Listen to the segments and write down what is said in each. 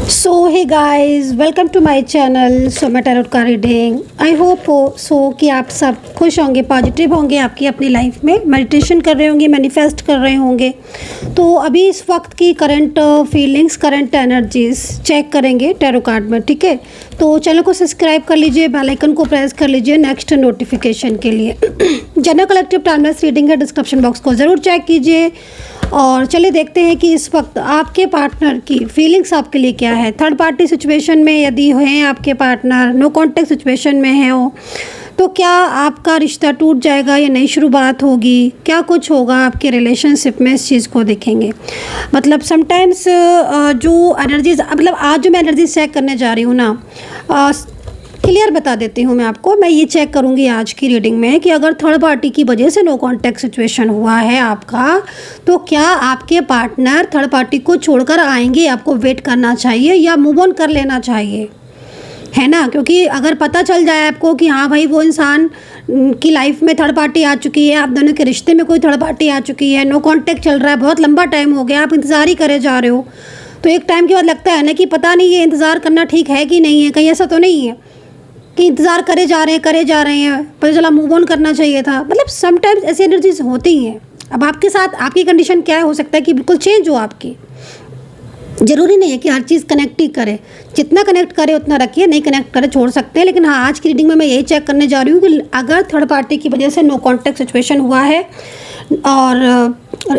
So hey guys, welcome to my channel Soma tarot का reading. I hope कि आप सब खुश होंगे, पॉजिटिव होंगे आपकी अपनी लाइफ में, मेडिटेशन कर रहे होंगे, मैनिफेस्ट कर रहे होंगे। तो अभी इस वक्त की current feelings, current energies check करेंगे टैरो कार्ड में, ठीक है। तो चैनल को सब्सक्राइब कर लीजिए, बेल आइकन को प्रेस कर लीजिए नेक्स्ट नोटिफिकेशन के लिए। जनरल कलेक्टिव टाइमलेस रीडिंग है, डिस्क्रिप्शन बॉक्स को ज़रूर चेक कीजिए। और चलिए देखते हैं कि इस वक्त आपके पार्टनर की फीलिंग्स आपके लिए क्या है। थर्ड पार्टी सिचुएशन में यदि हैं आपके पार्टनर, नो कॉन्टेक्ट सिचुएशन में है वो, तो क्या आपका रिश्ता टूट जाएगा या नई शुरुआत होगी, क्या कुछ होगा आपके रिलेशनशिप में, इस चीज़ को देखेंगे। मतलब समटाइम्स जो एनर्जीज, मतलब आज जो मैं एनर्जी चेक करने जा रही हूँ ना, क्लियर बता देती हूँ मैं आपको। मैं ये चेक करूँगी आज की रीडिंग में कि अगर थर्ड पार्टी की वजह से नो कॉन्टैक्ट सिचुएशन हुआ है आपका, तो क्या आपके पार्टनर थर्ड पार्टी को छोड़कर आएंगे, आपको वेट करना चाहिए या मूव ऑन कर लेना चाहिए, है ना। क्योंकि अगर पता चल जाए आपको कि हाँ भाई वो इंसान की लाइफ में थर्ड पार्टी आ चुकी है, आप दोनों के रिश्ते में कोई थर्ड पार्टी आ चुकी है, नो कॉन्टैक्ट चल रहा है, बहुत लंबा टाइम हो गया, आप इंतज़ार ही करे जा रहे हो, तो एक टाइम के बाद लगता है ना कि पता नहीं ये इंतज़ार करना ठीक है कि नहीं है, कहीं ऐसा तो नहीं है कि इंतज़ार करे जा रहे हैं, पता चला मूव ऑन करना चाहिए था। मतलब समटाइम्स ऐसी एनर्जीज होती हैं। अब आपके साथ आपकी कंडीशन क्या है, हो सकता है कि बिल्कुल चेंज हो आपकी। ज़रूरी नहीं है कि हर चीज़ कनेक्ट ही करे, जितना कनेक्ट करे उतना रखिए, नहीं कनेक्ट करे छोड़ सकते हैं। लेकिन हाँ, आज की रीडिंग में मैं यही चेक करने जा रही हूँ कि अगर थर्ड पार्टी की वजह से नो कॉन्टैक्ट सिचुएशन हुआ है और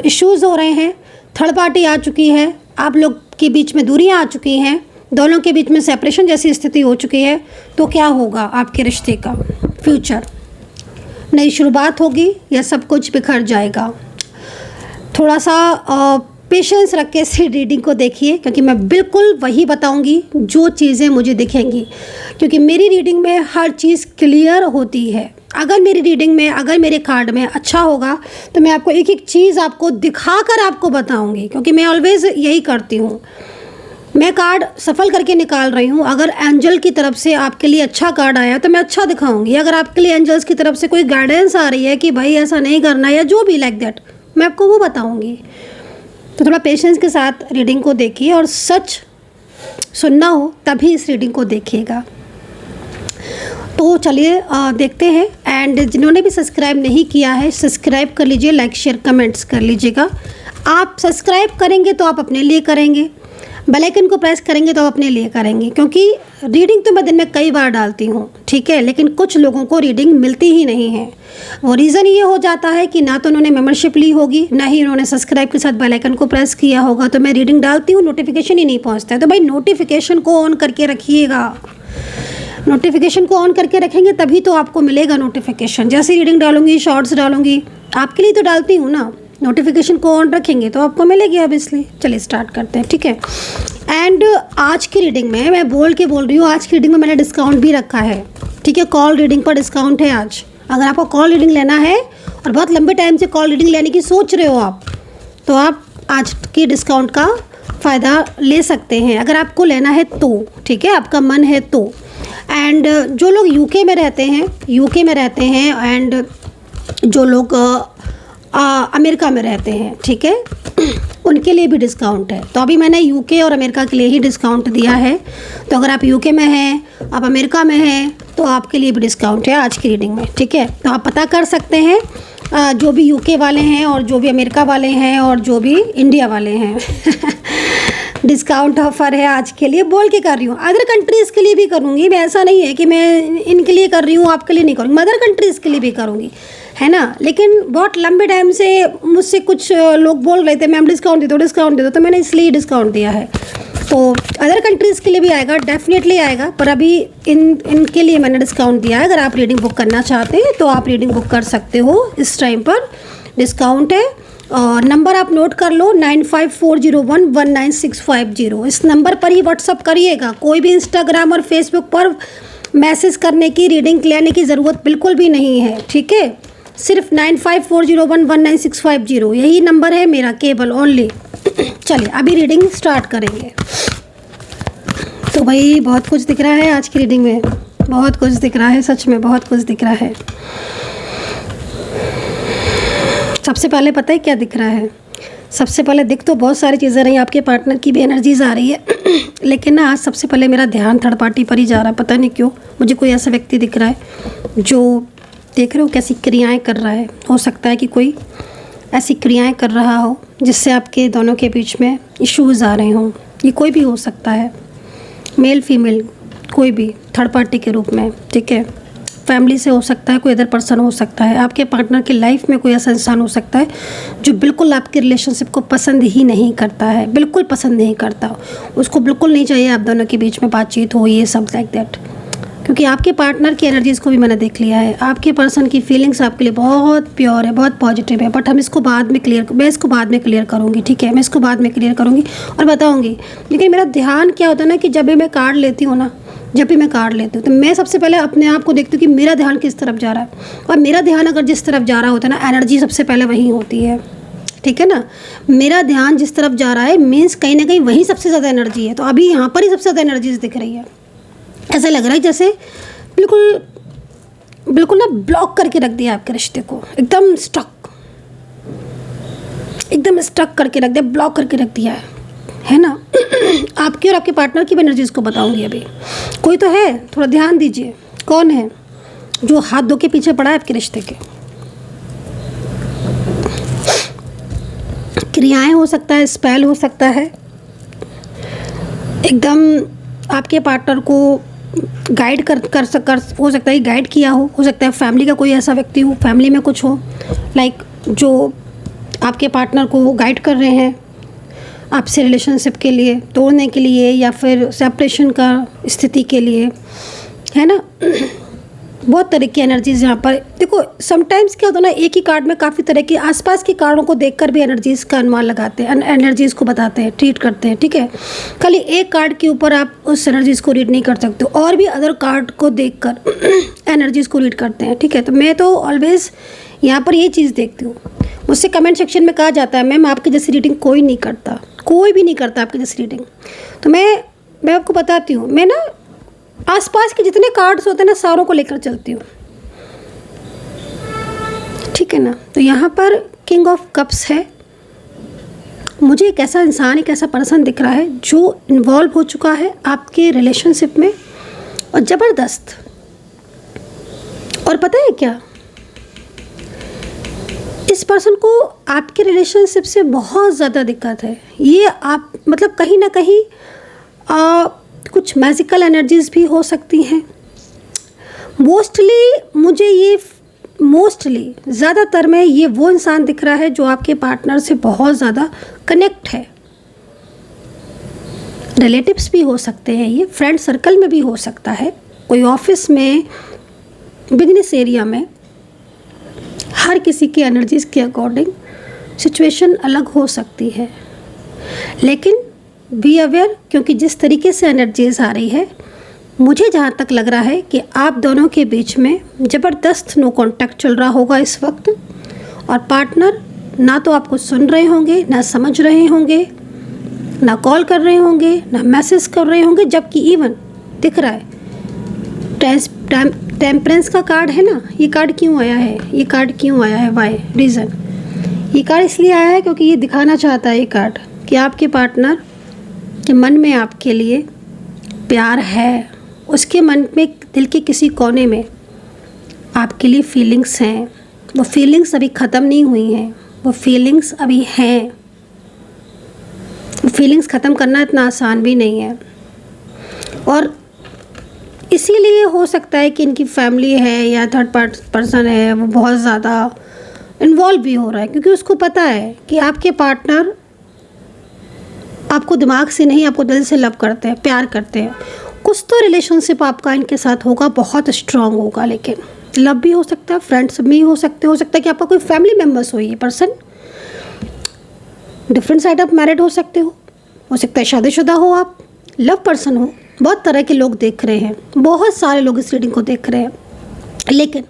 इश्यूज़ हो रहे हैं, थर्ड पार्टी आ चुकी है, आप लोग के बीच में दूरियाँ आ चुकी हैं, दोनों के बीच में सेपरेशन जैसी स्थिति हो चुकी है, तो क्या होगा आपके रिश्ते का फ्यूचर। नई शुरुआत होगी या सब कुछ बिखर जाएगा। थोड़ा सा पेशेंस रख के इस रीडिंग को देखिए, क्योंकि मैं बिल्कुल वही बताऊंगी जो चीज़ें मुझे दिखेंगी, क्योंकि मेरी रीडिंग में हर चीज़ क्लियर होती है। अगर मेरी रीडिंग में, अगर मेरे कार्ड में अच्छा होगा तो मैं आपको एक एक चीज़ आपको दिखाकर आपको बताऊंगी, क्योंकि मैं ऑलवेज़ यही करती हूँ। मैं कार्ड सफल करके निकाल रही हूँ। अगर एंजल की तरफ से आपके लिए अच्छा कार्ड आया तो मैं अच्छा दिखाऊंगी। अगर आपके लिए एंजल्स की तरफ से कोई गाइडेंस आ रही है कि भाई ऐसा नहीं करना या जो भी लाइक दैट, मैं आपको वो बताऊंगी। तो थोड़ा पेशेंस के साथ रीडिंग को देखिए, और सच सुनना हो तभी इस रीडिंग को देखिएगा। तो चलिए देखते हैं। एंड जिन्होंने भी सब्सक्राइब नहीं किया है, सब्सक्राइब कर लीजिए, लाइक शेयर कमेंट्स कर लीजिएगा। आप सब्सक्राइब करेंगे तो आप अपने लिए करेंगे, बेल आइकन को प्रेस करेंगे तो अपने लिए करेंगे, क्योंकि रीडिंग तो मैं दिन में कई बार डालती हूँ, ठीक है। लेकिन कुछ लोगों को रीडिंग मिलती ही नहीं है। वो रीज़न ये हो जाता है कि ना तो उन्होंने मेंबरशिप ली होगी, ना ही उन्होंने सब्सक्राइब के साथ बेल आइकन को प्रेस किया होगा। तो मैं रीडिंग डालती हूँ, नोटिफिकेशन ही नहीं पहुँचता है। तो भाई नोटिफिकेशन को ऑन करके रखिएगा। नोटिफिकेशन को ऑन करके रखेंगे तभी तो आपको मिलेगा नोटिफिकेशन। जैसे रीडिंग डालूंगी, शॉर्ट्स डालूंगी, आपके लिए तो डालती हूँ ना, नोटिफिकेशन को ऑन रखेंगे तो आपको मिलेगी ऑब्वियसली। चलिए स्टार्ट करते हैं, ठीक है। एंड आज की रीडिंग में मैं बोल रही हूँ, आज की रीडिंग में मैंने डिस्काउंट भी रखा है, ठीक है। कॉल रीडिंग पर डिस्काउंट है आज। अगर आपको कॉल रीडिंग लेना है और बहुत लंबे टाइम से कॉल रीडिंग लेने की सोच रहे हो आप, तो आप आज की डिस्काउंट का फ़ायदा ले सकते हैं, अगर आपको लेना है तो, ठीक है, आपका मन है तो। एंड जो लोग यूके में रहते हैं एंड जो लोग अमेरिका में रहते हैं, ठीक है, उनके लिए भी डिस्काउंट है। तो अभी मैंने यूके और अमेरिका के लिए ही डिस्काउंट दिया है। तो अगर आप यूके में हैं, आप अमेरिका में हैं, तो आपके लिए भी डिस्काउंट है आज की रीडिंग में, ठीक है। तो आप पता कर सकते हैं, जो भी यूके वाले हैं और जो भी अमेरिका वाले हैं और जो भी इंडिया वाले हैं डिस्काउंट ऑफर है आज के लिए। बोल के कर रही हूँ, अदर कंट्रीज़ के लिए भी करूँगी मैं, ऐसा नहीं है कि मैं इनके लिए कर रही हूँ आपके लिए नहीं करूँगी, मैं अदर कंट्रीज़ के लिए भी करूँगी, है ना। लेकिन बहुत लंबे टाइम से मुझसे कुछ लोग बोल रहे थे मैम डिस्काउंट दे दो, तो मैंने इसलिए डिस्काउंट दिया है। तो अदर कंट्रीज़ के लिए भी आएगा, डेफिनेटली आएगा, पर अभी इनके लिए मैंने डिस्काउंट दिया है। अगर आप रीडिंग बुक करना चाहते हैं तो आप रीडिंग बुक कर सकते हो, इस टाइम पर डिस्काउंट है। और नंबर आप नोट कर लो, 9540119650। इस नंबर पर ही व्हाट्सअप करिएगा। कोई भी इंस्टाग्राम और फेसबुक पर मैसेज करने की, रीडिंग लेने की ज़रूरत बिल्कुल भी नहीं है, ठीक है। सिर्फ 9540119650 यही नंबर है मेरा, केवल ओनली। चलिए अभी रीडिंग स्टार्ट करेंगे। तो भाई बहुत कुछ दिख रहा है आज की रीडिंग में, बहुत कुछ दिख रहा है, सच में बहुत कुछ दिख रहा है। सबसे पहले पता है क्या दिख रहा है, सबसे पहले दिख तो बहुत सारी चीज़ें रही, आपके पार्टनर की भी एनर्जीज आ रही है लेकिन ना आज सबसे पहले मेरा ध्यान थर्ड पार्टी पर ही जा रहा है। पता नहीं क्यों मुझे कोई ऐसा व्यक्ति दिख रहा है जो देख रहे हो कैसी क्रियाएं कर रहा है। हो सकता है कि कोई ऐसी क्रियाएं कर रहा हो जिससे आपके दोनों के बीच में इश्यूज़ आ रहे हों। ये कोई भी हो सकता है, मेल फीमेल कोई भी थर्ड पार्टी के रूप में, ठीक है। फैमिली से हो सकता है, कोई अदर पर्सन हो सकता है, आपके पार्टनर की लाइफ में कोई ऐसा इंसान हो सकता है जो बिल्कुल आपके रिलेशनशिप को पसंद ही नहीं करता है, बिल्कुल पसंद नहीं करता। उसको बिल्कुल नहीं चाहिए आप दोनों के बीच में बातचीत हो, ये सब लाइक दैट। क्योंकि आपके पार्टनर की एनर्जीज़ को भी मैंने देख लिया है। आपके पर्सन की फीलिंग्स आपके लिए बहुत प्योर है, बहुत पॉजिटिव है। बट हम इसको बाद में मैं इसको बाद में क्लियर करूँगी, ठीक है। मैं इसको बाद में क्लियर करूँगी और बताऊँगी। लेकिन मेरा ध्यान क्या होता है ना कि जब भी मैं कार्ड लेती हूँ ना, जब भी मैं कार्ड लेती हूँ तो मैं सबसे पहले अपने आप को देखती हूँ कि मेरा ध्यान किस तरफ जा रहा है। और मेरा ध्यान अगर जिस तरफ जा रहा होता है ना, एनर्जी सबसे पहले वहीं होती है, ठीक है ना। मेरा ध्यान जिस तरफ जा रहा है मीन्स कहीं ना कहीं वहीं सबसे ज़्यादा एनर्जी है। तो अभी यहाँ पर ही सबसे ज़्यादा एनर्जीज दिख रही है। ऐसा लग रहा है जैसे बिल्कुल बिल्कुल ना ब्लॉक करके रख दिया आपके रिश्ते को, एकदम स्टक करके रख दिया, ब्लॉक करके रख दिया है ना। आपकी और आपके पार्टनर की भी एनर्जीज को बताऊंगी अभी। कोई तो है, थोड़ा ध्यान दीजिए, कौन है जो हाथ धो के पीछे पड़ा है आपके रिश्ते के। क्रियाएं हो सकता है, स्पेल हो सकता है, एकदम आपके पार्टनर को गाइड कर हो सकता है, गाइड किया हो सकता है फैमिली का कोई ऐसा व्यक्ति हो, फैमिली में कुछ हो लाइक जो आपके पार्टनर को गाइड कर रहे हैं आपसे रिलेशनशिप के लिए, तोड़ने के लिए या फिर सेपरेशन का स्थिति के लिए, है ना। बहुत तरह की एनर्जीज यहाँ पर देखो। समटाइम्स क्या होता है ना, एक ही कार्ड में काफ़ी तरह के आसपास के कार्डों को देखकर भी एनर्जीज का अनुमान लगाते हैं, एनर्जीज को बताते हैं, ट्रीट करते हैं, ठीक है। खाली एक कार्ड के ऊपर आप उस एनर्जीज को रीड नहीं कर सकते, और भी अदर कार्ड को देखकर एनर्जीज को रीड करते हैं, ठीक है। तो मैं तो ऑलवेज यहाँ पर ये चीज़ देखती हूँ। मुझसे कमेंट सेक्शन में कहा जाता है मैम आपकी जैसी रीडिंग कोई नहीं करता, कोई भी नहीं करता आपकी जैसी रीडिंग। तो मैं आपको बताती हूँ, मैं ना आसपास के जितने कार्ड्स होते हैं ना सारों को लेकर चलती हूँ, ठीक है ना। तो यहाँ पर किंग ऑफ कप्स है। मुझे एक ऐसा इंसान, एक ऐसा पर्सन दिख रहा है जो इन्वॉल्व हो चुका है आपके रिलेशनशिप में, और ज़बरदस्त। और पता है क्या, इस पर्सन को आपके रिलेशनशिप से बहुत ज़्यादा दिक्कत है। ये आप मतलब कहीं ना कहीं कुछ मैजिकल एनर्जीज भी हो सकती हैं। मोस्टली ज़्यादातर में ये वो इंसान दिख रहा है जो आपके पार्टनर से बहुत ज़्यादा कनेक्ट है। रिलेटिव्स भी हो सकते हैं, ये फ्रेंड सर्कल में भी हो सकता है, कोई ऑफिस में, बिजनेस एरिया में। हर किसी की एनर्जीज के अकॉर्डिंग सिचुएशन अलग हो सकती है, लेकिन बी अवेयर, क्योंकि जिस तरीके से एनर्जीज आ रही है, मुझे जहाँ तक लग रहा है कि आप दोनों के बीच में ज़बरदस्त नो कांटेक्ट चल रहा होगा इस वक्त। और पार्टनर ना तो आपको सुन रहे होंगे, ना समझ रहे होंगे, ना कॉल कर रहे होंगे, ना मैसेज कर रहे होंगे। जबकि इवन दिख रहा है टेम्परेंस का कार्ड है ना। ये कार्ड क्यों आया है, ये कार्ड क्यों आया है, वाई रीज़न। ये कार्ड इसलिए आया है क्योंकि ये दिखाना चाहता है ये कार्ड कि आपके पार्टनर के मन में आपके लिए प्यार है, उसके मन में, दिल के किसी कोने में आपके लिए फीलिंग्स हैं। वो फीलिंग्स अभी ख़त्म नहीं हुई हैं, वो फीलिंग्स अभी हैं। वो फीलिंग्स ख़त्म करना इतना आसान भी नहीं है। और इसीलिए हो सकता है कि इनकी फैमिली है या थर्ड पर्सन है, वो बहुत ज़्यादा इन्वॉल्व भी हो रहा है, क्योंकि उसको पता है कि आपके पार्टनर आपको दिमाग से नहीं, आपको दिल से लव करते हैं, प्यार करते हैं। कुछ तो रिलेशनशिप आपका इनके साथ होगा, बहुत स्ट्रांग होगा। लेकिन लव भी हो सकता है, फ्रेंड्स भी हो सकते, हो सकता है कि आपका कोई फैमिली मेम्बर्स हो, ये person different side of married हो सकते हो सकता है शादीशुदा हो, आप लव पर्सन हो। बहुत तरह के लोग देख रहे हैं, बहुत सारे लोग इस रीडिंग को देख रहे हैं। लेकिन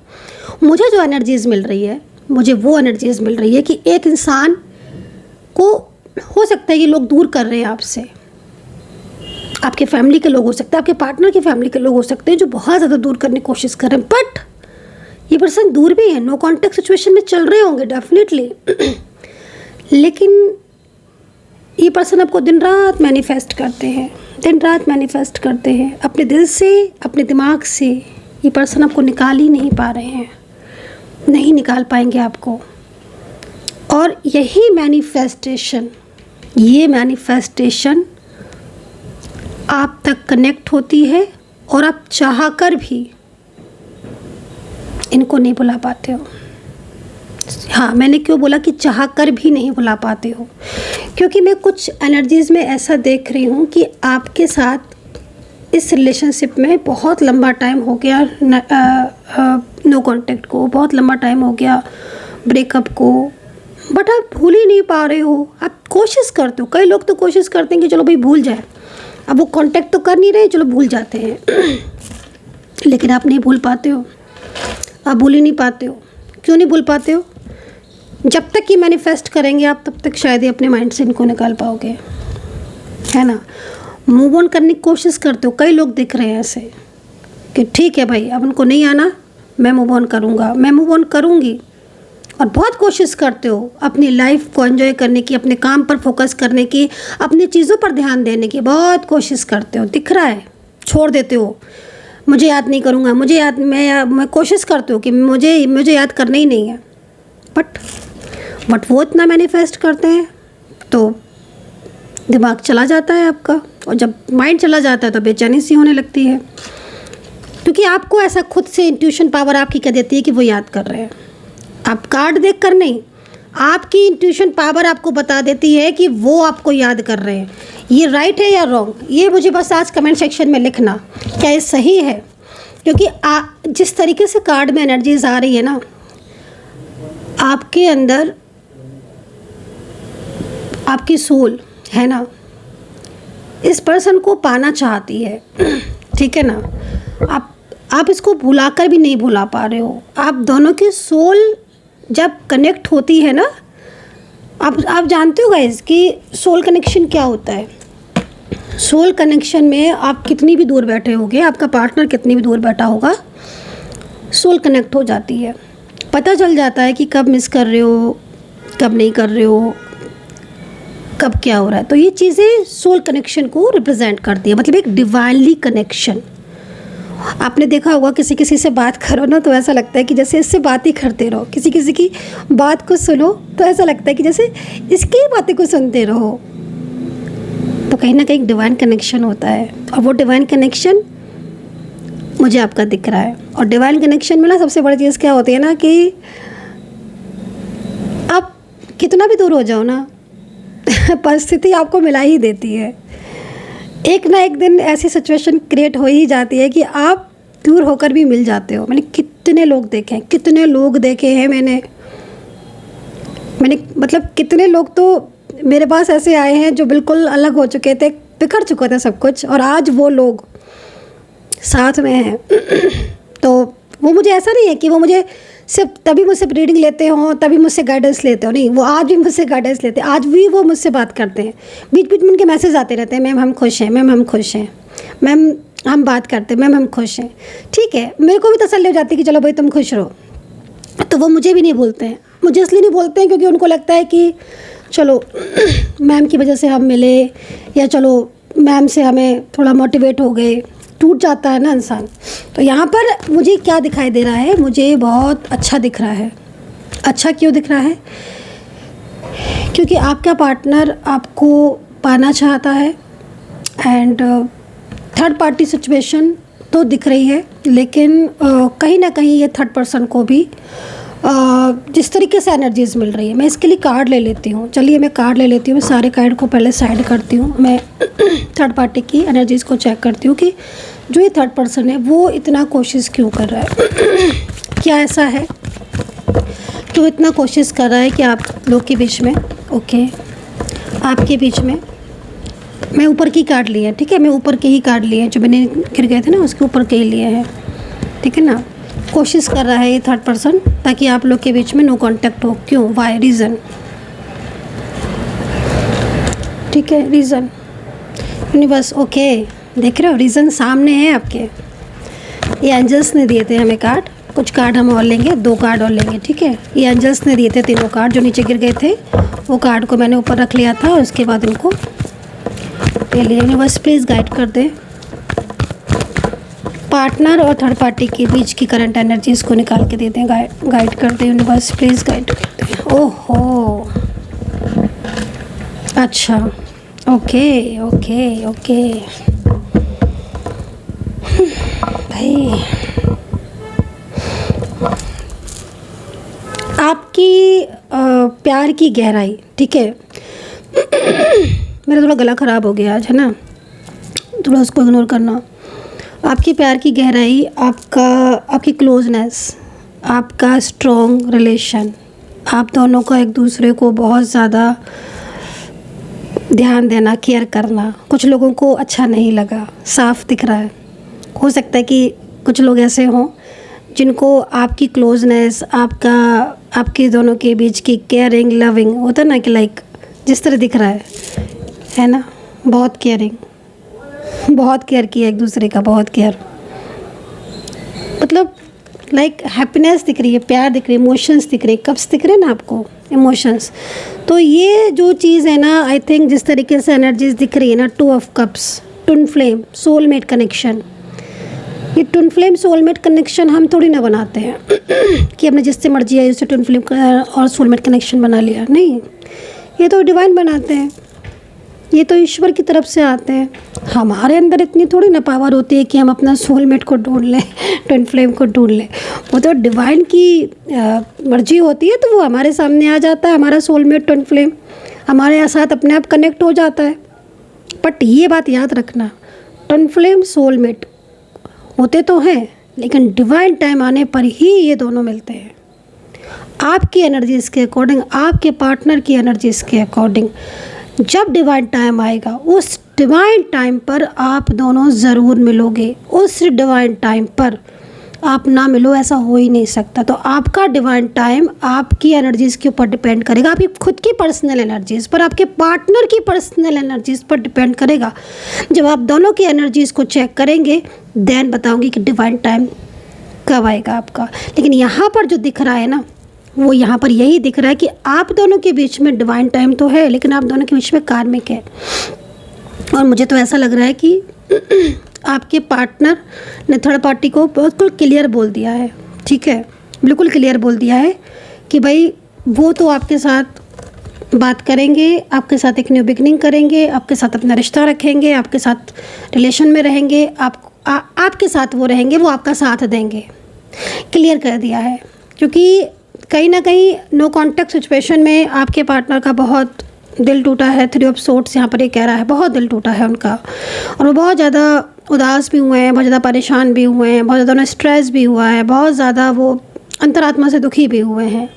मुझे जो एनर्जीज़ मिल रही है, मुझे वो एनर्जीज़ मिल रही है कि एक इंसान को हो सकता है ये लोग दूर कर रहे हैं आपसे, आपके फैमिली के लोग हो सकते हैं, आपके पार्टनर की फैमिली के लोग हो सकते हैं जो बहुत ज़्यादा दूर करने की कोशिश कर रहे हैं। बट ये पर्सन दूर भी है, नो कॉन्टेक्ट सिचुएशन में चल रहे होंगे डेफिनेटली। लेकिन ये पर्सन आपको दिन रात मैनिफेस्ट करते हैं, दिन रात मैनिफेस्ट करते हैं अपने दिल से, अपने दिमाग से। ये पर्सन आपको निकाल ही नहीं पा रहे हैं, नहीं निकाल पाएंगे आपको। और यही मैनिफेस्टेशन, ये मैनिफेस्टेशन आप तक कनेक्ट होती है और आप चाह कर भी इनको नहीं बुला पाते हो। हाँ, मैंने क्यों बोला कि चाह कर भी नहीं बुला पाते हो, क्योंकि मैं कुछ एनर्जीज़ में ऐसा देख रही हूँ कि आपके साथ इस रिलेशनशिप में बहुत लंबा टाइम हो गया, नो कांटेक्ट को, बहुत लंबा टाइम हो गया ब्रेकअप को, बट आप भूल ही नहीं पा रहे हो। आप कोशिश करते हो, कई लोग तो कोशिश करते हैं कि चलो भाई भूल जाए, अब वो कांटेक्ट तो कर नहीं रहे, चलो भूल जाते हैं लेकिन आप नहीं भूल पाते हो, आप भूल ही नहीं पाते हो। क्यों नहीं भूल पाते हो? जब तक ये मैनिफेस्ट करेंगे आप, तब तक शायद ही अपने माइंड से इनको निकाल पाओगे, है ना। मूव ऑन करने की कोशिश करते हो, कई लोग दिख रहे हैं ऐसे कि ठीक है भाई, अब उनको नहीं आना, मैं मूव ऑन करूँगा, मैं मूव ऑन करूँगी। और बहुत कोशिश करते हो अपनी लाइफ को एंजॉय करने की, अपने काम पर फोकस करने की, अपनी चीज़ों पर ध्यान देने की बहुत कोशिश करते हो, दिख रहा है। छोड़ देते हो, मुझे याद नहीं करूँगा, मुझे याद, मैं कोशिश करते हो कि मुझे याद करना ही नहीं है, बट वो इतना मैनिफेस्ट करते हैं तो दिमाग चला जाता है आपका। और जब माइंड चला जाता है तो बेचैनी सी होने लगती है, क्योंकि आपको ऐसा खुद से इंट्यूशन पावर आपकी कह देती है कि वो याद कर रहे हैं। आप कार्ड देख कर नहीं, आपकी इंट्यूशन पावर आपको बता देती है कि वो आपको याद कर रहे हैं। ये राइट है या रॉन्ग, ये मुझे बस आज कमेंट सेक्शन में लिखना, क्या ये सही है? क्योंकि जिस तरीके से कार्ड में एनर्जीज आ रही है ना, आपके अंदर आपकी सोल है ना, इस पर्सन को पाना चाहती है, ठीक है ना। आप इसको भुलाकर भी नहीं भुला पा रहे हो। आप दोनों की सोल जब कनेक्ट होती है ना, आप जानते हो गाइस कि सोल कनेक्शन क्या होता है। सोल कनेक्शन में आप कितनी भी दूर बैठे होगे, आपका पार्टनर कितनी भी दूर बैठा होगा, सोल कनेक्ट हो जाती है। पता चल जाता है कि कब मिस कर रहे हो, कब नहीं कर रहे हो, कब क्या हो रहा है। तो ये चीज़ें सोल कनेक्शन को रिप्रेजेंट करती है, मतलब एक डिवाइनली कनेक्शन। आपने देखा होगा किसी किसी से बात करो ना तो ऐसा लगता है कि जैसे इससे बात ही करते रहो, किसी किसी की बात को सुनो तो ऐसा लगता है कि जैसे इसकी बातें को सुनते रहो। तो कहीं ना कहीं डिवाइन कनेक्शन होता है, और वो डिवाइन कनेक्शन मुझे आपका दिख रहा है। और डिवाइन कनेक्शन में ना सबसे बड़ी चीज़ क्या होती है ना कि आप कितना भी दूर हो जाओ ना परिस्थिति आपको मिला ही देती है। एक ना एक दिन ऐसी सिचुएशन क्रिएट हो ही जाती है कि आप दूर होकर भी मिल जाते हो। मैंने कितने लोग देखे हैं, कितने लोग देखे हैं मैंने मतलब कितने लोग तो मेरे पास ऐसे आए हैं जो बिल्कुल अलग हो चुके थे, बिखर चुका था सब कुछ, और आज वो लोग साथ में हैं। तो वो मुझे ऐसा नहीं है कि वो मुझे सिर्फ तभी मुझसे रीडिंग लेते हों, तभी मुझसे गाइडेंस लेते हो, नहीं, वो आज भी मुझसे गाइडेंस लेते हैं, आज भी वो मुझसे बात करते हैं। बीच बीच में उनके मैसेज आते रहते हैं, मैम हम खुश हैं, मैम हम खुश हैं, मैम हम बात करते हैं, मैम हम खुश हैं। ठीक है, मेरे को भी तसल्ली हो जाती है कि चलो भाई तुम खुश रहो। तो वो मुझे भी नहीं बोलते हैं, मुझे इसलिए नहीं बोलते हैं क्योंकि उनको लगता है कि चलो मैम की वजह से हम मिले, या चलो मैम से हमें थोड़ा मोटिवेट हो गए। टूट जाता है ना इंसान। तो यहाँ पर मुझे क्या दिखाई दे रहा है, मुझे बहुत अच्छा दिख रहा है। अच्छा क्यों दिख रहा है? क्योंकि आपका पार्टनर आपको पाना चाहता है, एंड थर्ड पार्टी सिचुएशन तो दिख रही है, लेकिन कहीं ना कहीं ये थर्ड पर्सन को भी जिस तरीके से एनर्जीज मिल रही है। मैं इसके लिए कार्ड ले लेती हूँ, चलिए मैं कार्ड ले लेती हूँ। मैं सारे कार्ड को पहले साइड करती हूँ, मैं थर्ड पार्टी की एनर्जीज़ को चेक करती हूँ कि जो ये थर्ड पर्सन है वो इतना कोशिश क्यों कर रहा है। क्या ऐसा है कि वो इतना कोशिश कर रहा है कि आप लोग के बीच में, ओके, आपके बीच में, मैं ऊपर की कार्ड लिए हैं, ठीक है, मैं ऊपर के ही कार्ड लिए हैं, जो मैंने गिर गए थे ना उसके ऊपर के ही लिए हैं, ठीक है ना। कोशिश कर रहा है ये थर्ड पर्सन ताकि आप लोग के बीच में नो कांटेक्ट हो। क्यों? वाई? रीज़न, ठीक है, रीज़न यूनिवर्स, ओके, देख रहे हो रीज़न सामने है आपके। ये एंजल्स ने दिए थे हमें कार्ड, कुछ कार्ड हम और लेंगे, 2 कार्ड और लेंगे, ठीक है। ये एंजल्स ने दिए थे तीनों कार्ड, जो नीचे गिर गए थे वो कार्ड को मैंने ऊपर रख लिया था, और उसके बाद इनको ले लिया। यूनिवर्स प्लीज़ गाइड कर दे पार्टनर और थर्ड पार्टी के बीच की करंट एनर्जीज को निकाल के दे दें, गाइड कर दे यूनिवर्स प्लीज़ गाइड कर दे। ओहो, अच्छा, ओके ओके ओके भाई, आपकी प्यार की गहराई, ठीक है। मेरा थोड़ा गला ख़राब हो गया आज, है ना, थोड़ा उसको इग्नोर करना। आपकी प्यार की गहराई, आपकी क्लोजनेस, आपका स्ट्रॉन्ग रिलेशन, आप दोनों का एक दूसरे को बहुत ज़्यादा ध्यान देना, केयर करना, कुछ लोगों को अच्छा नहीं लगा, साफ दिख रहा है। हो सकता है कि कुछ लोग ऐसे हों जिनको आपकी क्लोजनेस, आपके दोनों के बीच की केयरिंग, लविंग होता है ना, कि लाइक जिस तरह दिख रहा है ना, बहुत केयरिंग, बहुत केयर किया एक दूसरे का, बहुत केयर, मतलब लाइक हैप्पीनेस दिख रही है, प्यार दिख रही है, इमोशंस दिख रहे हैं, कप्स दिख रहे हैं ना आपको, इमोशंस। तो ये जो चीज़ है ना, आई थिंक जिस तरीके से एनर्जीज दिख रही है ना, 2 of cups, twin flame, soulmate connection. ये ट्विन फ्लेम सोलमेट कनेक्शन हम थोड़ी ना बनाते हैं कि हमने जिससे मर्जी आई उससे ट्विन फ्लेम और सोलमेट कनेक्शन बना लिया, नहीं, ये तो डिवाइन बनाते हैं, ये तो ईश्वर की तरफ से आते हैं। हमारे अंदर इतनी थोड़ी ना पावर होती है कि हम अपना सोलमेट को ढूंढ लें, ट्विन फ्लेम को ढूंढ लें। वो तो डिवाइन की मर्जी होती है, तो वो हमारे सामने आ जाता है, हमारा सोलमेट ट्विन फ्लेम हमारे साथ अपने आप कनेक्ट हो जाता है। बट ये बात याद रखना, ट्विन फ्लेम सोलमेट होते तो हैं, लेकिन डिवाइन टाइम आने पर ही ये दोनों मिलते हैं, आपकी एनर्जीज़ के अकॉर्डिंग, आपके पार्टनर की एनर्जीज़ के अकॉर्डिंग। जब डिवाइन टाइम आएगा, उस डिवाइन टाइम पर आप दोनों ज़रूर मिलोगे। उस डिवाइन टाइम पर आप ना मिलो ऐसा हो ही नहीं सकता। तो आपका डिवाइन टाइम आपकी एनर्जीज़ के ऊपर डिपेंड करेगा, आपकी खुद की पर्सनल एनर्जीज़ पर, आपके पार्टनर की पर्सनल एनर्जीज़ पर डिपेंड करेगा। जब आप दोनों की एनर्जीज़ को चेक करेंगे, देन बताऊंगी कि डिवाइन टाइम कब आएगा आपका। लेकिन यहाँ पर जो दिख रहा है ना, वो यहाँ पर यही दिख रहा है कि आप दोनों के बीच में डिवाइन टाइम तो है, लेकिन आप दोनों के बीच में कार्मिक है। और मुझे तो ऐसा लग रहा है कि आपके पार्टनर ने थर्ड पार्टी को बिल्कुल क्लियर बोल दिया है, ठीक है, बिल्कुल क्लियर बोल दिया है कि भाई वो तो आपके साथ बात करेंगे, आपके साथ एक न्यू बिगनिंग करेंगे, आपके साथ अपना रिश्ता रखेंगे, आपके साथ रिलेशन में रहेंगे, आपके साथ वो रहेंगे, वो आपका साथ देंगे, क्लियर कर दिया है। क्योंकि कहीं ना कहीं नो कॉन्टैक्ट सिचुएशन में आपके पार्टनर का बहुत दिल टूटा है। 3 ऑफ सोर्ड्स यहाँ पर ये कह रहा है, बहुत दिल टूटा है उनका, और वो बहुत ज़्यादा उदास भी हुए हैं, बहुत ज़्यादा परेशान भी हुए हैं, बहुत ज़्यादा उन्हें स्ट्रेस भी हुआ है, बहुत ज़्यादा वो अंतरात्मा से दुखी भी हुए हैं,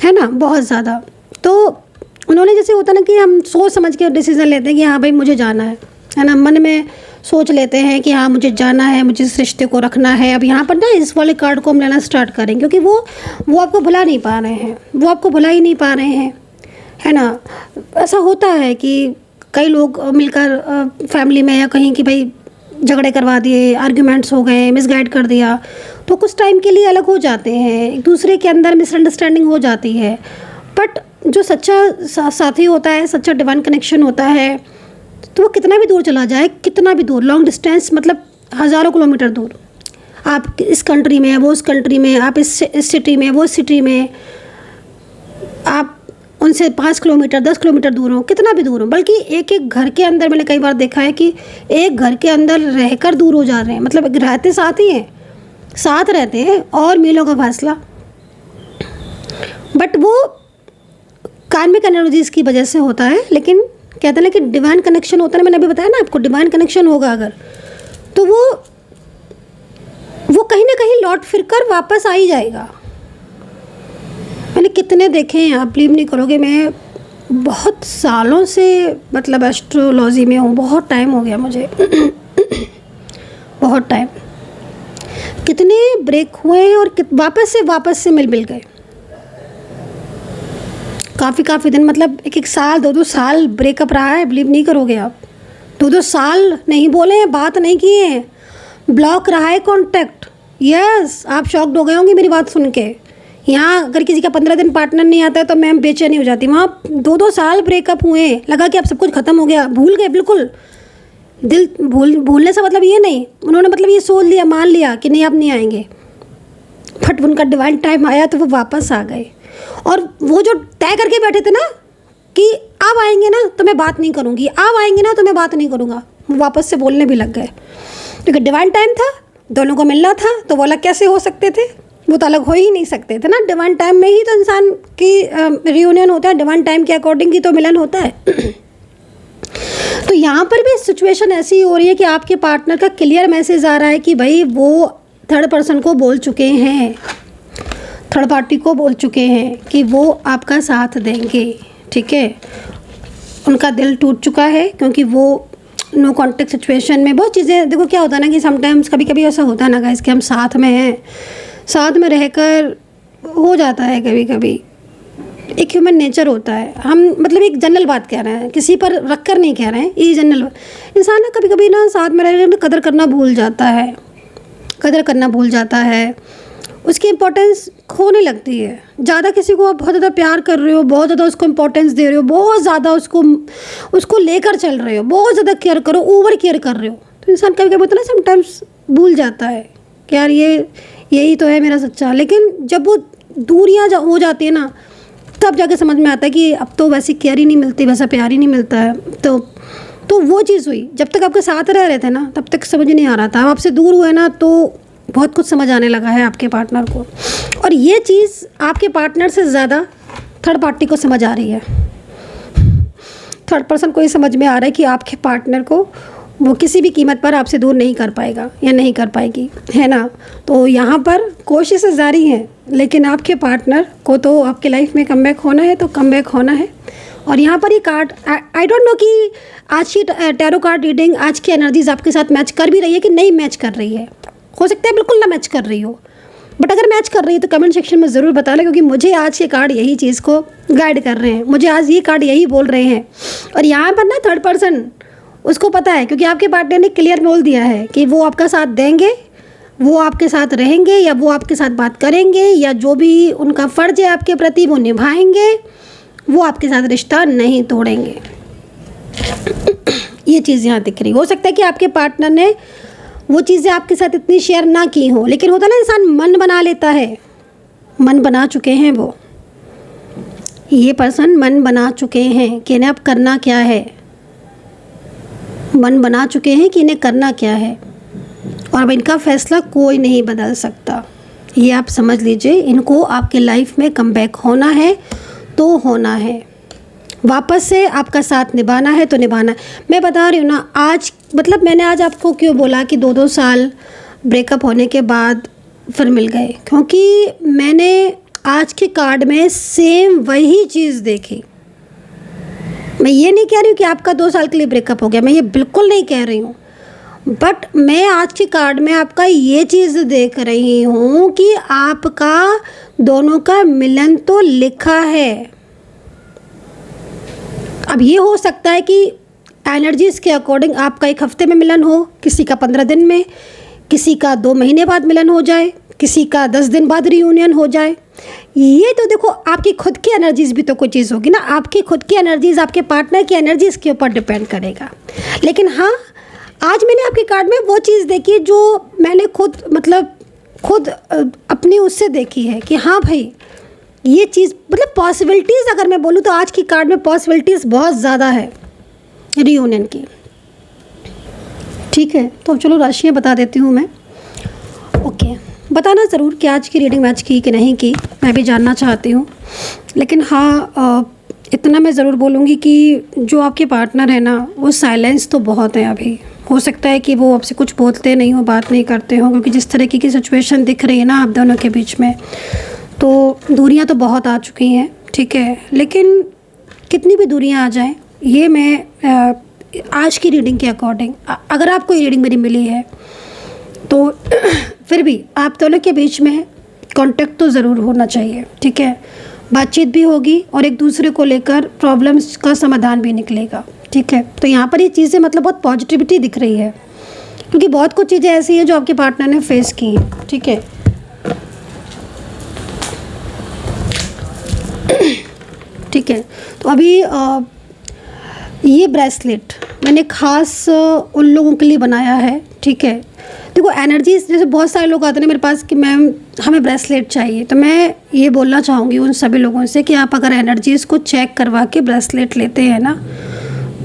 है ना, बहुत ज़्यादा। तो उन्होंने, जैसे होता ना कि हम सोच समझ के डिसीज़न लेते हैं कि हाँ भाई मुझे जाना है ना, मन में सोच लेते हैं कि हाँ मुझे जाना है, मुझे इस रिश्ते को रखना है। अब यहाँ पर ना इस वाले कार्ड को हम लेना स्टार्ट करेंगे, क्योंकि वो आपको भुला नहीं पा रहे हैं, वो आपको भुला ही नहीं पा रहे हैं, है ना। ऐसा होता है कि कई लोग मिलकर फैमिली में या कहीं कि भाई झगड़े करवा दिए, आर्ग्यूमेंट्स हो गए, मिसगाइड कर दिया, तो कुछ टाइम के लिए अलग हो जाते हैं, एक दूसरे के अंदर मिसअंडरस्टैंडिंग हो जाती है। बट जो सच्चा साथी होता है, सच्चा डिवाइन कनेक्शन होता है, तो वो कितना भी दूर चला जाए, कितना भी दूर, लॉन्ग डिस्टेंस मतलब हज़ारों किलोमीटर दूर, आप इस कंट्री में, वो उस कंट्री में, आप इस सिटी में, वो सिटी में, आप उनसे 5 किलोमीटर 10 किलोमीटर दूर हो, कितना भी दूर हो, बल्कि एक एक घर के अंदर मैंने कई बार देखा है कि एक घर के अंदर रहकर दूर हो जा रहे हैं, मतलब रहते साथ ही हैं, साथ रहते हैं और मीलों का फासला। बट वो कार्मिक एनर्जीज़ की वजह से होता है। लेकिन कहते हैं ना कि डिवाइन कनेक्शन होता है, मैंने अभी बताया ना आपको, डिवाइन कनेक्शन होगा अगर, तो वो कहीं ना कहीं लौट फिर कर वापस आ ही जाएगा। मैंने कितने देखे हैं, आप बिलीव नहीं करोगे, मैं बहुत सालों से मतलब एस्ट्रोलॉजी में हूँ, बहुत टाइम हो गया मुझे बहुत टाइम, कितने ब्रेक हुए हैं और वापस से मिल गए, काफ़ी दिन, मतलब 1 साल 2 साल ब्रेकअप रहा है, बिलीव नहीं करोगे आप, 2 साल नहीं बोले हैं, बात नहीं किए हैं, ब्लॉक रहा है कॉन्टैक्ट, यस, आप शॉक्ड हो गए होंगे मेरी बात सुन के। यहाँ अगर किसी का 15 दिन पार्टनर नहीं आता है तो मैम बेचैनी हो जाती। वहाँ 2-2 साल ब्रेकअप हुए, लगा कि अब सब कुछ ख़त्म हो गया, भूल गए बिल्कुल। दिल भूलने से मतलब ये नहीं, उन्होंने मतलब ये सोच लिया, मान लिया कि नहीं अब नहीं आएंगे, बट उनका डिवाइन टाइम आया तो वो वापस आ गए। और वो जो तय करके बैठे थे ना कि अब आएंगे ना तो मैं बात नहीं करूँगी, अब आएंगे ना तो मैं बात नहीं करूँगा, वो वापस से बोलने भी लग गए, क्योंकि डिवाइन टाइम था, दोनों को मिलना था। तो वो अलग कैसे हो सकते थे, वो तो अलग हो ही नहीं सकते थे ना। डिवाइन टाइम में ही तो इंसान की रियूनियन होता है, डिवाइन टाइम के अकॉर्डिंग ही तो मिलन होता है। तो यहाँ पर भी सिचुएशन ऐसी हो रही है कि आपके पार्टनर का क्लियर मैसेज आ रहा है कि भाई वो थर्ड पर्सन को बोल चुके हैं, थर्ड पार्टी को बोल चुके हैं कि वो आपका साथ देंगे, ठीक है। उनका दिल टूट चुका है, क्योंकि वो नो कॉन्टेक्ट सिचुएशन में बहुत चीज़ें, देखो क्या होता है ना कि समटाइम्स कभी कभी ऐसा होता है ना गाइस कि हम साथ में हैं, साथ में रहकर हो जाता है कभी कभी, एक ह्यूमन नेचर होता है। हम मतलब एक जनरल बात कह रहे हैं, किसी पर रख कर नहीं कह रहे हैं, ये जनरल इंसान ना कभी कभी ना साथ में रहकर कदर करना भूल जाता है, कदर करना भूल जाता है, उसकी इम्पोर्टेंस खोने लगती है। ज़्यादा किसी को आप बहुत ज़्यादा प्यार कर रहे हो, बहुत ज़्यादा उसको इम्पोर्टेंस दे रहे हो, बहुत ज़्यादा उसको लेकर चल रहे हो, बहुत ज़्यादा केयर करो, ओवर केयर कर रहे हो, तो इंसान कभी कभी होता है ना समटाइम्स भूल जाता है कि यार यही तो है मेरा सच्चा। लेकिन जब वो दूरियाँ हो जाती है ना, तब जाके समझ में आता है कि अब तो वैसी केयर ही नहीं मिलती, वैसा प्यार ही नहीं मिलता है। तो वो चीज़ हुई, जब तक आपके साथ रह रहे थे ना तब तक समझ नहीं आ रहा था, अब आपसे दूर हुए ना तो बहुत कुछ समझ आने लगा है आपके पार्टनर को। और ये चीज़ आपके पार्टनर से ज़्यादा थर्ड पार्टी को समझ आ रही है। थर्ड पर्सन को ये समझ में आ रहा है कि आपके पार्टनर को वो किसी भी कीमत पर आपसे दूर नहीं कर पाएगा या नहीं कर पाएगी, है ना। तो यहाँ पर कोशिशें जारी हैं, लेकिन आपके पार्टनर को तो आपके लाइफ में कमबैक होना है, तो कमबैक होना है। और यहाँ पर ये कार्ड, आई डोंट नो कि आज की टैरो कार्ड रीडिंग, आज की एनर्जीज आपके साथ मैच कर भी रही है कि नहीं मैच कर रही है। हो सकता है बिल्कुल ना मैच कर रही हो, बट अगर मैच कर रही है तो कमेंट सेक्शन में ज़रूर बता लें, क्योंकि मुझे आज के कार्ड यही चीज़ को गाइड कर रहे हैं, मुझे आज ये कार्ड यही बोल रहे हैं। और यहाँ पर ना थर्ड पर्सन उसको पता है, क्योंकि आपके पार्टनर ने क्लियर बोल दिया है कि वो आपका साथ देंगे, वो आपके साथ रहेंगे, या वो आपके साथ बात करेंगे, या जो भी उनका फ़र्ज़ है आपके प्रति वो निभाएंगे, वो आपके साथ रिश्ता नहीं तोड़ेंगे। ये चीज़ यहाँ दिख रही। हो सकता है कि आपके पार्टनर ने वो चीज़ें आपके साथ इतनी शेयर ना की हो, लेकिन होता ना इंसान मन बना लेता है, मन बना चुके हैं वो, ये पर्सन मन बना चुके हैं कि इन्हें अब करना क्या है, मन बना चुके हैं कि इन्हें करना क्या है, और अब इनका फैसला कोई नहीं बदल सकता। ये आप समझ लीजिए, इनको आपके लाइफ में कमबैक होना है तो होना है, वापस से आपका साथ निभाना है तो निभाना है। मैं बता रही हूँ ना, आज मतलब मैंने आज आपको क्यों बोला कि 2-2 साल ब्रेकअप होने के बाद फिर मिल गए, क्योंकि मैंने आज के कार्ड में सेम वही चीज़ देखी। मैं ये नहीं कह रही हूँ कि आपका 2 साल के लिए ब्रेकअप हो गया, मैं ये बिल्कुल नहीं कह रही हूँ, बट मैं आज के कार्ड में आपका ये चीज़ देख रही हूँ कि आपका दोनों का मिलन तो लिखा है। अब ये हो सकता है कि एनर्जीज़ के अकॉर्डिंग आपका 1 हफ्ते में मिलन हो, किसी का 15 दिन में, किसी का 2 महीने बाद मिलन हो जाए, किसी का 10 दिन बाद रियूनियन हो जाए। ये तो देखो आपकी खुद की एनर्जीज़ भी तो कोई चीज़ होगी ना, आपकी खुद की एनर्जीज़ आपके पार्टनर की एनर्जीज़ के ऊपर डिपेंड करेगा। लेकिन हाँ, आज मैंने आपके कार्ड में वो चीज़ देखी जो मैंने खुद अपनी उससे देखी है कि हाँ भाई, ये चीज़ मतलब पॉसिबिलिटीज़, अगर मैं बोलूँ तो आज की कार्ड में पॉसिबिलिटीज़ बहुत ज़्यादा है रियूनियन की। ठीक है, तो चलो राशियाँ बता देती हूँ मैं। ओके, बताना ज़रूर कि आज की रीडिंग मैच की कि नहीं की, मैं भी जानना चाहती हूँ। लेकिन हाँ, इतना मैं ज़रूर बोलूँगी कि जो आपके पार्टनर है ना, वो साइलेंस तो बहुत है अभी। हो सकता है कि वो आपसे कुछ बोलते नहीं हो, बात नहीं करते हो, क्योंकि जिस तरीके की सिचुएशन दिख रही है ना आप दोनों के बीच में, तो दूरियां तो बहुत आ चुकी हैं, ठीक है। लेकिन कितनी भी दूरियां आ जाएं, ये मैं आज की रीडिंग के अकॉर्डिंग, अगर आपको ये रीडिंग मेरी मिली है तो फिर भी आप दोनों के बीच में कांटेक्ट तो ज़रूर होना चाहिए, ठीक है। बातचीत भी होगी और एक दूसरे को लेकर प्रॉब्लम्स का समाधान भी निकलेगा, ठीक है। तो यहाँ पर ये चीज़ें मतलब बहुत पॉजिटिविटी दिख रही है, क्योंकि क्योंकि बहुत कुछ चीज़ें ऐसी हैं जो आपके पार्टनर ने फेस की हैं, ठीक है। ठीक है, तो अभी ये ब्रेसलेट मैंने ख़ास उन लोगों के लिए बनाया है, ठीक है। देखो एनर्जीज, जैसे बहुत सारे लोग आते हैं मेरे पास कि मैम हमें ब्रेसलेट चाहिए, तो मैं ये बोलना चाहूँगी उन सभी लोगों से कि आप अगर एनर्जीज़ को चेक करवा के ब्रेसलेट लेते हैं ना,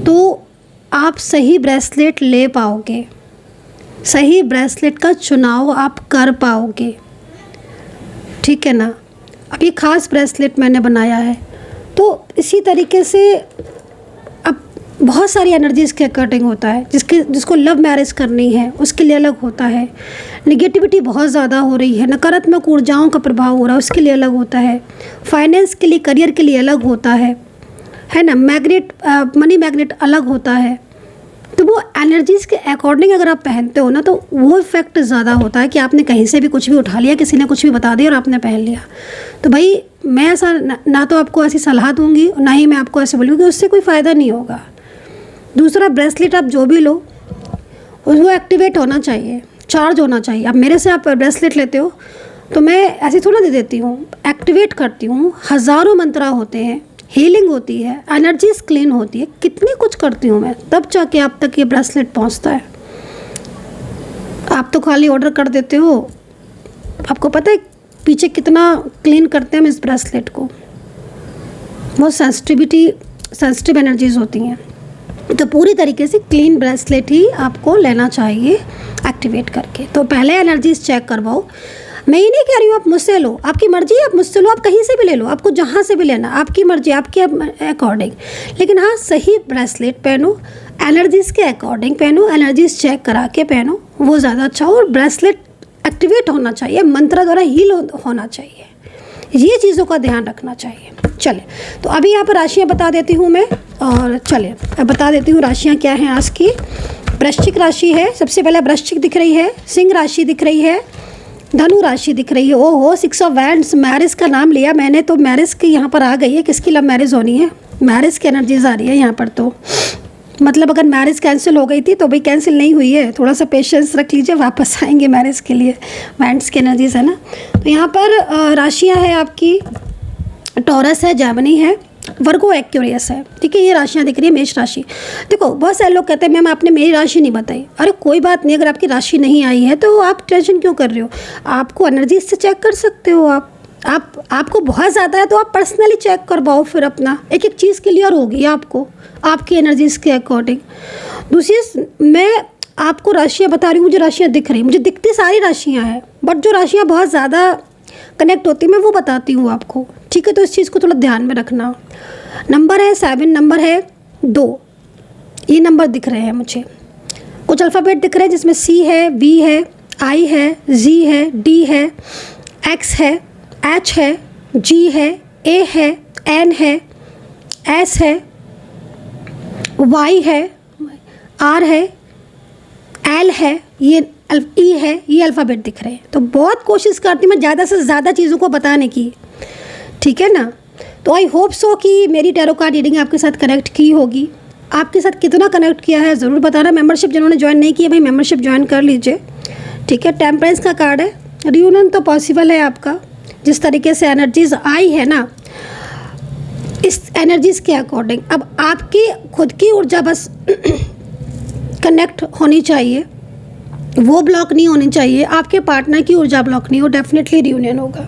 तो आप सही ब्रेसलेट ले पाओगे, सही ब्रेसलेट का चुनाव आप कर पाओगे, ठीक है ना। अब ये ख़ास ब्रेसलेट मैंने बनाया है, तो इसी तरीके से अब बहुत सारी एनर्जीज़ के अकॉर्डिंग होता है। जिसको लव मैरिज करनी है उसके लिए अलग होता है, नेगेटिविटी बहुत ज़्यादा हो रही है, नकारात्मक ऊर्जाओं का प्रभाव हो रहा है उसके लिए अलग होता है, फाइनेंस के लिए, करियर के लिए अलग होता है ना, मैग्नेट मनी मैग्नेट अलग होता है। तो वो एनर्जीज़ के अकॉर्डिंग अगर आप पहनते हो ना, तो वो इफ़ेक्ट ज़्यादा होता है कि आपने कहीं से भी कुछ भी उठा लिया, किसी ने कुछ भी बता दिया और आपने पहन लिया। तो भाई मैं ऐसा ना तो आपको ऐसी सलाह दूंगी, ना ही मैं आपको ऐसे बोलूँगी, उससे कोई फ़ायदा नहीं होगा। दूसरा, ब्रेसलेट आप जो भी लो वो एक्टिवेट होना चाहिए, चार्ज होना चाहिए। अब मेरे से आप ब्रेसलेट लेते हो तो मैं ऐसे थोड़ा दे देती हूँ, एक्टिवेट करती हूँ, हज़ारों मंत्रा होते हैं, हीलिंग होती है, एनर्जीज क्लीन होती है, कितनी कुछ करती हूँ मैं, तब जाके आप तक ये ब्रेसलेट पहुँचता है। आप तो खाली ऑर्डर कर देते हो, आपको पता है पीछे कितना क्लीन करते हैं हम इस ब्रेसलेट को। बहुत सेंसिटिव एनर्जीज होती हैं, तो पूरी तरीके से क्लीन ब्रेसलेट ही आपको लेना चाहिए एक्टिवेट करके। तो पहले एनर्जीज चेक करवाओ। मैं ये नहीं कह रही हूँ आप मुझसे लो, आपकी मर्जी है, आप मुझसे लो, आप कहीं से भी ले लो, आपको जहाँ से भी लेना, आपकी मर्जी, आपके अकॉर्डिंग। लेकिन हाँ, सही ब्रेसलेट पहनो, एनर्जीज़ के अकॉर्डिंग पहनो, एनर्जीज़ चेक करा के पहनो, वो ज़्यादा अच्छा हो। और ब्रेसलेट एक्टिवेट होना चाहिए, मंत्र द्वारा हील होना चाहिए, ये चीज़ों का ध्यान रखना चाहिए। चले, तो अभी यहाँ पर राशियाँ बता देती हूँ मैं, और चले अब बता देती हूँ राशियाँ क्या हैं आज की। वृश्चिक राशि है, सबसे पहले वृश्चिक दिख रही है, सिंह राशि दिख रही है, धनु राशि दिख रही है। ओहो, 6 ऑफ वैंड्स, मैरिज का नाम लिया मैंने, तो मैरिज की यहाँ पर आ गई है। किसकी लव मैरिज होनी है, मैरिज की एनर्जीज आ रही है यहाँ पर। तो मतलब अगर मैरिज कैंसिल हो गई थी तो भाई कैंसिल नहीं हुई है, थोड़ा सा पेशेंस रख लीजिए, वापस आएंगे मैरिज के लिए, वैंड्स की एनर्जीज है ना। तो यहाँ पर राशियाँ है आपकी, टॉरस है, जेमिनी है, वर्गो एक्वेरियस है, ठीक है। ये राशियाँ दिख रही है। मेष राशि, देखो बहुत सारे लोग कहते हैं मैम आपने मेरी राशि नहीं बताई। अरे कोई बात नहीं, अगर आपकी राशि नहीं आई है तो आप टेंशन क्यों कर रहे हो, आपको एनर्जी से चेक कर सकते हो। आपको बहुत ज़्यादा है तो आप पर्सनली चेक करवाओ, फिर अपना एक एक चीज़ क्लियर होगी आपको, आपकी एनर्जीज़ के अकॉर्डिंग। दूसरी, मैं आपको राशियाँ बता रही हूँ, मुझे राशियाँ दिख रही, मुझे दिखती सारी राशियाँ हैं, बट जो राशियाँ बहुत ज़्यादा कनेक्ट होती है मैं वो बताती हूँ आपको, ठीक है। तो इस चीज़ को थोड़ा ध्यान में रखना। नंबर है 7, नंबर है 2, ये नंबर दिख रहे हैं मुझे। कुछ अल्फ़ाबेट दिख रहे हैं जिसमें C है, V है, I है, Z है, D है, X है, H है, G है, A है, N है, S है, Y है, R है, L है, ये E है, ये अल्फ़ाबेट दिख रहे हैं। तो बहुत कोशिश करती हूँ मैं ज़्यादा से ज़्यादा चीज़ों को बताने की, ठीक है ना। तो आई होप सो कि मेरी टैरो कार्ड रीडिंग आपके साथ कनेक्ट की होगी। आपके साथ कितना कनेक्ट किया है ज़रूर बताना। मेंबरशिप जिन्होंने ज्वाइन नहीं किया भाई मेंबरशिप ज्वाइन कर लीजिए, ठीक है। टेम्परेंस का कार्ड है, रियूनियन तो पॉसिबल है आपका। जिस तरीके से एनर्जीज आई है ना, इस एनर्जीज के अकॉर्डिंग अब आपकी खुद की ऊर्जा बस कनेक्ट होनी चाहिए, वो ब्लॉक नहीं होनी चाहिए, आपके पार्टनर की ऊर्जा ब्लॉक नहीं हो, डेफिनेटली रियूनियन होगा।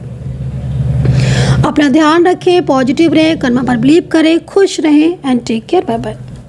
अपना ध्यान रखें, पॉजिटिव रहें, कर्मा पर बिलीव करें, खुश रहें and take care, bye bye.